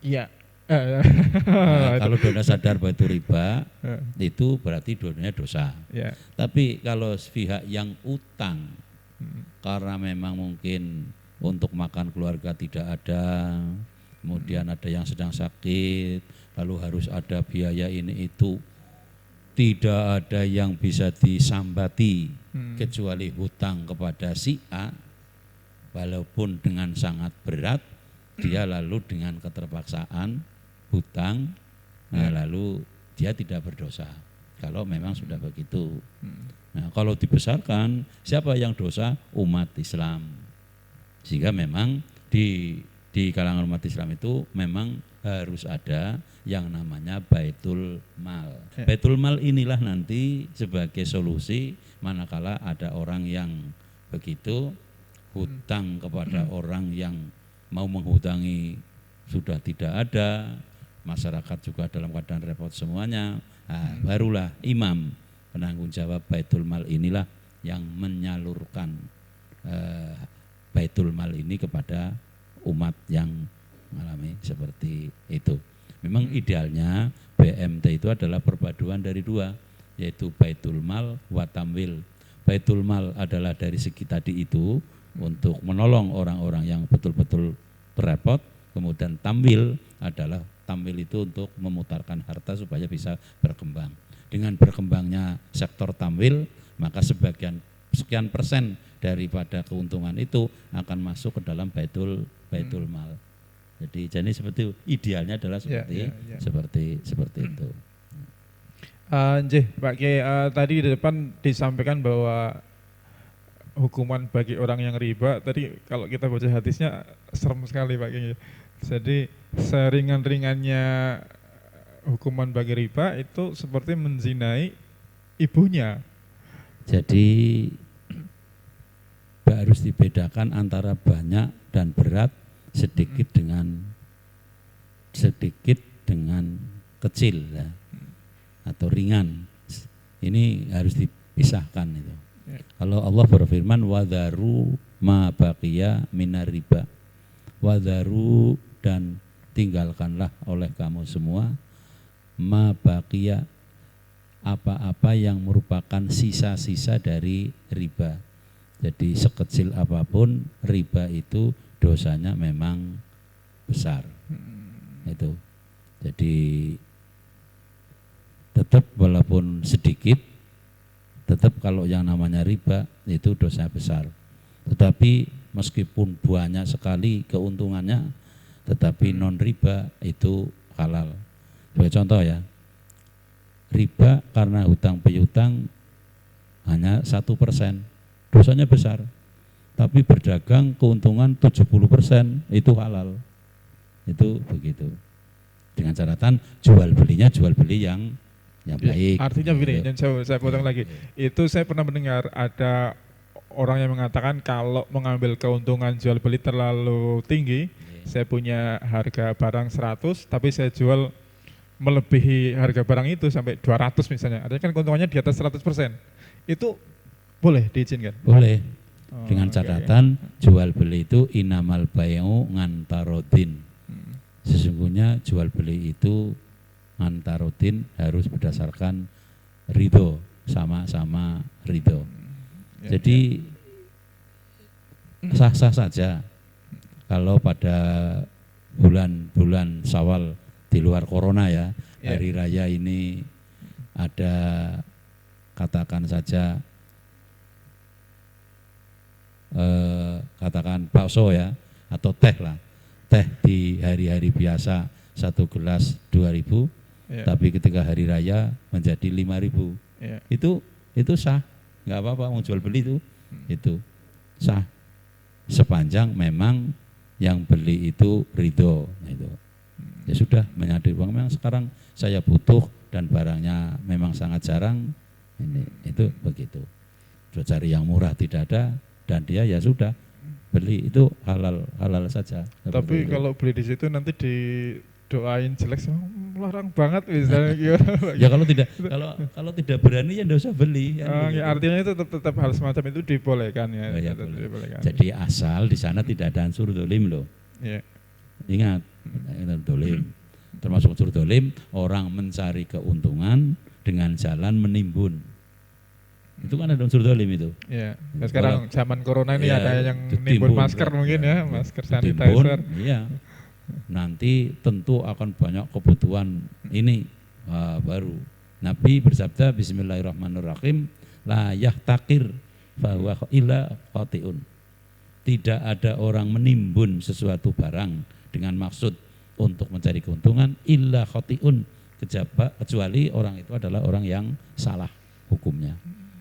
Iya. Nah, kalau dua sadar bahwa itu riba, Eh, itu berarti dua-duanya dosa. ya. Tapi kalau pihak yang utang, karena memang mungkin untuk makan keluarga tidak ada, kemudian ada yang sedang sakit, lalu harus ada biaya ini itu, tidak ada yang bisa disambati kecuali hutang kepada si A, walaupun dengan sangat berat, dia lalu dengan keterpaksaan hutang, nah lalu dia tidak berdosa kalau memang sudah begitu. Nah, kalau dibesarkan, siapa yang dosa? Umat Islam. Sehingga memang di kalangan umat Islam itu memang harus ada yang namanya baitul mal. Ya. Baitul mal inilah nanti sebagai solusi manakala ada orang yang begitu hutang kepada orang yang mau menghutangi sudah tidak ada, masyarakat juga dalam keadaan repot semuanya. Nah, barulah imam penanggung jawab baitul mal inilah yang menyalurkan baitul mal ini kepada umat yang mengalami seperti itu. Memang idealnya BMT itu adalah perpaduan dari dua, yaitu baitul mal wa tamwil. Baitul mal adalah dari segi tadi itu untuk menolong orang-orang yang betul-betul repot, kemudian tamwil adalah itu untuk memutarkan harta supaya bisa berkembang. Dengan berkembangnya sektor tamwil, maka sekian persen daripada keuntungan itu akan masuk ke dalam baitul mal. Jadi seperti idealnya adalah seperti itu. Nggih, Pak Kiai, tadi di depan disampaikan bahwa hukuman bagi orang yang riba, tadi kalau kita baca hadisnya serem sekali Pak Kiai. Jadi seringan-ringannya hukuman bagi riba itu seperti menzinai ibunya. Jadi harus dibedakan antara banyak dan berat, sedikit dengan kecil ya, atau ringan. Ini harus dipisahkan itu. Ya. Kalau Allah berfirman wadharu ma baqiya minar riba, wadharu, dan tinggalkanlah oleh kamu semua ma baqiya, apa-apa yang merupakan sisa-sisa dari riba. Jadi sekecil apapun riba itu dosanya memang besar. Itu. Jadi tetap walaupun sedikit, tetap kalau yang namanya riba itu dosa besar. Tetapi meskipun banyak sekali keuntungannya, tetapi non riba itu halal. Sebagai contoh ya, riba karena hutang piutang hanya 1%, dosanya besar. Tapi berdagang keuntungan 70% itu halal. Itu begitu. Dengan catatan jual beli yang baik. Artinya begini, dan saya potong lagi. Itu saya pernah mendengar ada orang yang mengatakan kalau mengambil keuntungan jual beli terlalu tinggi, saya punya harga barang 100 tapi saya jual melebihi harga barang itu sampai 200 misalnya. Artinya kan keuntungannya di atas 100%. Itu boleh diizinkan? Boleh. Dengan catatan jual beli itu inamal bayu ngantarodin. Sesungguhnya jual beli itu ngantarodin harus berdasarkan ridho, sama-sama ridho. Jadi sah-sah saja kalau pada bulan-bulan Syawal di luar corona ya, hari raya ini ada katakan saja katakan bakso ya, atau teh lah, teh di hari-hari biasa 1 gelas 2.000, tapi ketika hari raya menjadi 5.000, itu sah, nggak apa-apa, mau jual beli itu sah sepanjang memang yang beli itu ridho, itu ya sudah menyadari uang memang sekarang saya butuh dan barangnya memang sangat jarang, itu begitu. Sudah cari yang murah tidak ada dan dia ya sudah beli, itu halal saja. Tapi kalau beli di situ nanti didoain jelek, larang banget misalnya gimana? Ya kalau tidak berani ya tidak usah beli. Ya, artinya itu tetap hal semacam itu dibolehkan ya. Oh, ya dibolehkan. Jadi asal di sana tidak ada unsur dolim loh. Ingat, dolim. Termasuk unsur dolim, orang mencari keuntungan dengan jalan menimbun. Itu kan ada unsur dolim itu. Iya. Nah, sekarang zaman corona ini ada yang nimbun masker mungkin ya, masker sanitizer. Iya. Nanti tentu akan banyak kebutuhan ini baru. Nabi bersabda Bismillahirrahmanirrahim, la yahtakir bahwa illa khatiun. Tidak ada orang menimbun sesuatu barang dengan maksud untuk mencari keuntungan illa khatiun, kecuali orang itu adalah orang yang salah hukumnya.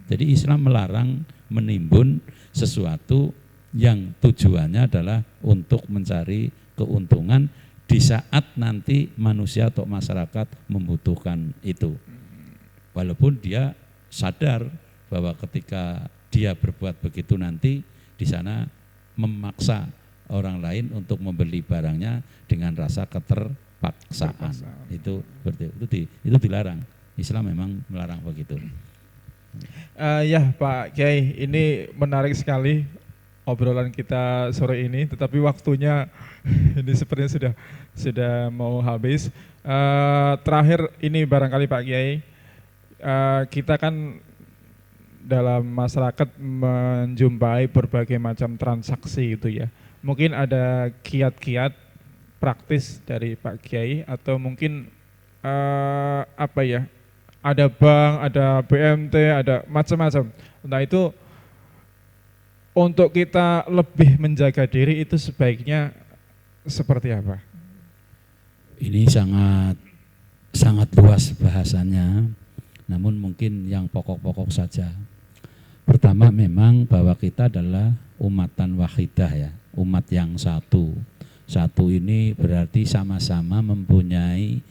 Jadi Islam melarang menimbun sesuatu yang tujuannya adalah untuk mencari keuntungan di saat nanti manusia atau masyarakat membutuhkan itu. Walaupun dia sadar bahwa ketika dia berbuat begitu nanti di sana memaksa orang lain untuk membeli barangnya dengan rasa keterpaksaan. Itu dilarang. Islam memang melarang begitu. Ya Pak Kiai, ini menarik sekali obrolan kita sore ini, tetapi waktunya ini sepertinya sudah mau habis. Terakhir ini barangkali Pak Kiai, kita kan dalam masyarakat menjumpai berbagai macam transaksi itu ya. Mungkin ada kiat-kiat praktis dari Pak Kiai atau mungkin ada bank, ada BMT, ada macam-macam. Nah itu untuk kita lebih menjaga diri itu sebaiknya seperti apa? Ini sangat luas bahasannya, namun mungkin yang pokok-pokok saja. Pertama memang bahwa kita adalah umatan wahidah ya, umat yang satu. Satu ini berarti sama-sama mempunyai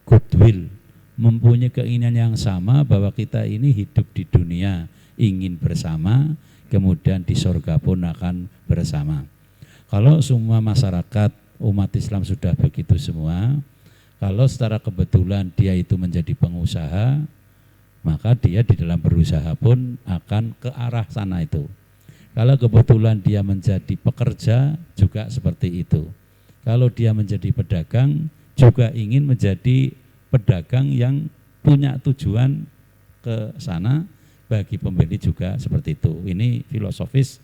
goodwill, mempunyai keinginan yang sama bahwa kita ini hidup di dunia ingin bersama, kemudian di surga pun akan bersama. Kalau semua masyarakat umat Islam sudah begitu semua, kalau secara kebetulan dia itu menjadi pengusaha, maka dia di dalam berusaha pun akan ke arah sana itu. Kalau kebetulan dia menjadi pekerja juga seperti itu. Kalau dia menjadi pedagang juga ingin menjadi pedagang yang punya tujuan ke sana, bagi pembeli juga seperti itu. Ini filosofis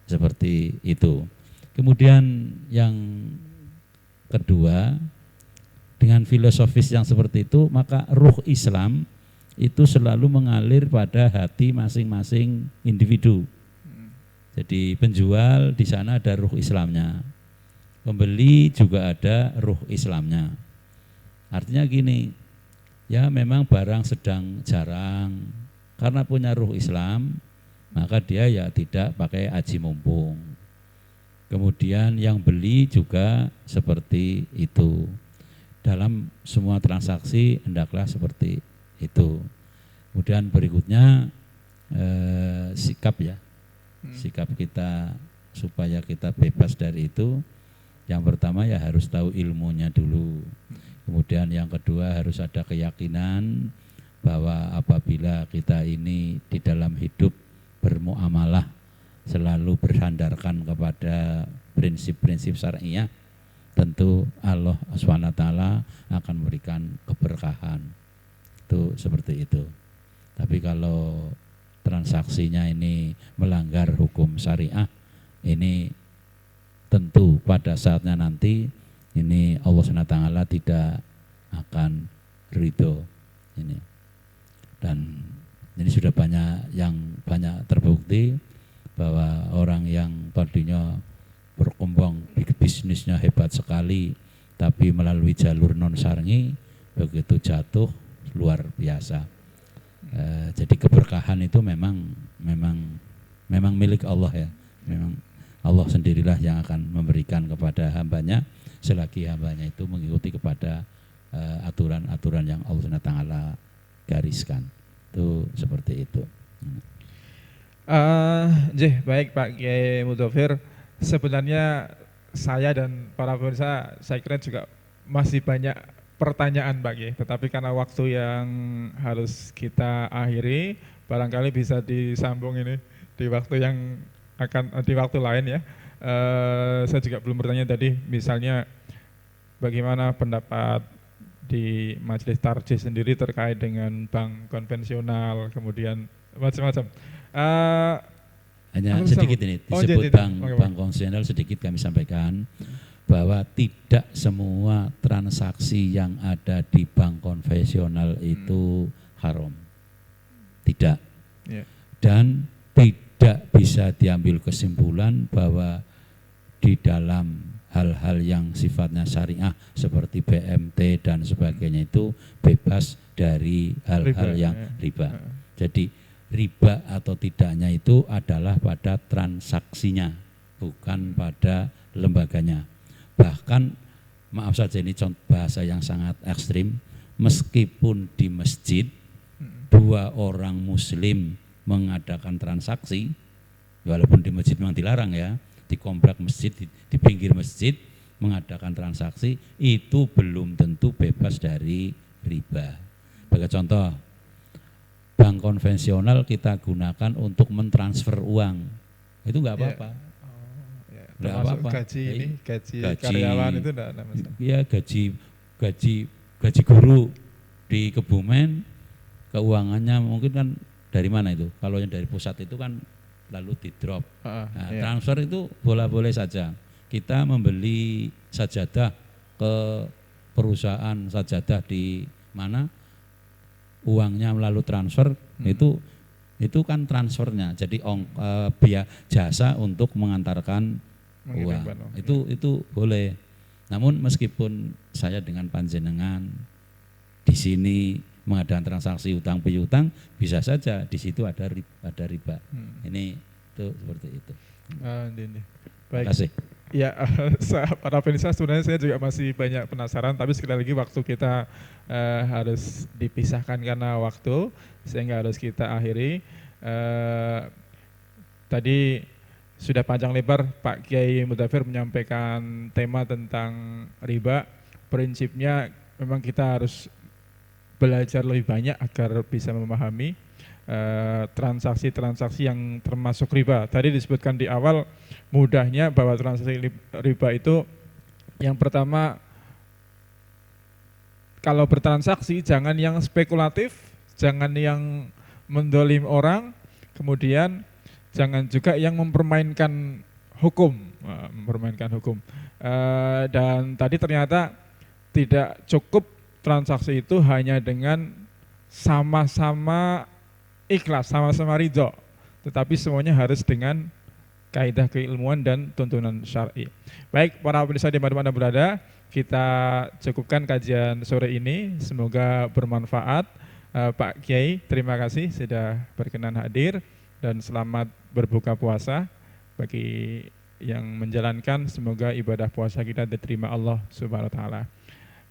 seperti itu. Kemudian yang kedua, dengan filosofis yang seperti itu, maka ruh Islam itu selalu mengalir pada hati masing-masing individu. Jadi penjual di sana ada ruh Islamnya, pembeli juga ada ruh Islamnya. Artinya gini, ya memang barang sedang jarang, karena punya ruh Islam, maka dia ya tidak pakai aji mumpung. Kemudian yang beli juga seperti itu. Dalam semua transaksi hendaklah seperti itu. Kemudian berikutnya sikap ya, sikap kita supaya kita bebas dari itu. Yang pertama ya harus tahu ilmunya dulu. Kemudian yang kedua harus ada keyakinan bahwa apabila kita ini di dalam hidup bermuamalah selalu bersandarkan kepada prinsip-prinsip syariah, tentu Allah SWT akan memberikan keberkahan. Itu seperti itu. Tapi kalau transaksinya ini melanggar hukum syariah, ini tentu pada saatnya nanti ini Allah SWT tidak akan ridho ini. Dan ini sudah banyak terbukti bahwa orang yang tadinya berkembang bisnisnya hebat sekali, tapi melalui jalur non syar'i begitu jatuh luar biasa. Jadi keberkahan itu memang milik Allah ya. Memang Allah sendirilah yang akan memberikan kepada hambanya selagi hambanya itu mengikuti kepada aturan-aturan yang Allah SWT gariskan. Itu seperti itu. Baik Pak Kiai Mudhofir, sebenarnya saya dan para pemirsa saya kira juga masih banyak pertanyaan Pak Kiai, tetapi karena waktu yang harus kita akhiri, barangkali bisa disambung ini di waktu yang di waktu lain ya. Saya juga belum bertanya tadi, misalnya bagaimana pendapat di Majelis Tarjih sendiri terkait dengan bank konvensional, kemudian macam-macam. Hanya sedikit ini disebut bank konvensional, sedikit kami sampaikan bahwa tidak semua transaksi yang ada di bank konvensional itu haram, tidak, dan tidak bisa diambil kesimpulan bahwa di dalam hal-hal yang sifatnya syariah seperti BMT dan sebagainya itu bebas dari hal-hal yang riba. Jadi riba atau tidaknya itu adalah pada transaksinya, bukan pada lembaganya. Bahkan maaf saja ini contoh bahasa yang sangat ekstrim, meskipun di masjid dua orang muslim mengadakan transaksi, walaupun di masjid memang dilarang ya, di komplek masjid, di pinggir masjid mengadakan transaksi, itu belum tentu bebas dari riba. Sebagai contoh, bank konvensional kita gunakan untuk mentransfer uang, itu enggak apa-apa. Enggak apa-apa. Gaji karyawan itu enggak ada masalah. Iya, gaji guru di Kebumen, keuangannya mungkin kan dari mana itu? Kalau yang dari pusat itu kan lalu di drop. Transfer itu boleh-boleh saja. Kita membeli sajadah ke perusahaan sajadah di mana, uangnya melalui transfer, itu kan transfernya. Jadi biaya jasa untuk mengantarkan uang. Itu boleh. Namun meskipun saya dengan panjenengan di sini mengadakan transaksi utang piutang, bisa saja di situ ada riba. Ini itu seperti itu. Baik. Terima kasih. Ya, para pemirsa sebenarnya saya juga masih banyak penasaran, tapi sekali lagi waktu kita harus dipisahkan karena waktu, sehingga harus kita akhiri. Tadi sudah panjang lebar Pak Kiai Mudhofir menyampaikan tema tentang riba. Prinsipnya memang kita harus belajar lebih banyak agar bisa memahami transaksi-transaksi yang termasuk riba. Tadi disebutkan di awal mudahnya bahwa transaksi riba itu yang pertama, kalau bertransaksi jangan yang spekulatif, jangan yang mendolim orang, kemudian jangan juga yang mempermainkan hukum, dan tadi ternyata tidak cukup transaksi itu hanya dengan sama-sama ikhlas, sama-sama ridho, tetapi semuanya harus dengan kaidah keilmuan dan tuntunan syar'i. Baik, para pemirsa di mana-mana berada, kita cukupkan kajian sore ini, semoga bermanfaat. Pak Kiai, terima kasih sudah berkenan hadir, dan selamat berbuka puasa bagi yang menjalankan. Semoga ibadah puasa kita diterima Allah Subhanahu wa taala.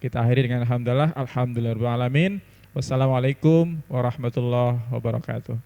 Kita akhiri dengan alhamdulillahirabbil alamin. Wassalamualaikum warahmatullahi wabarakatuh.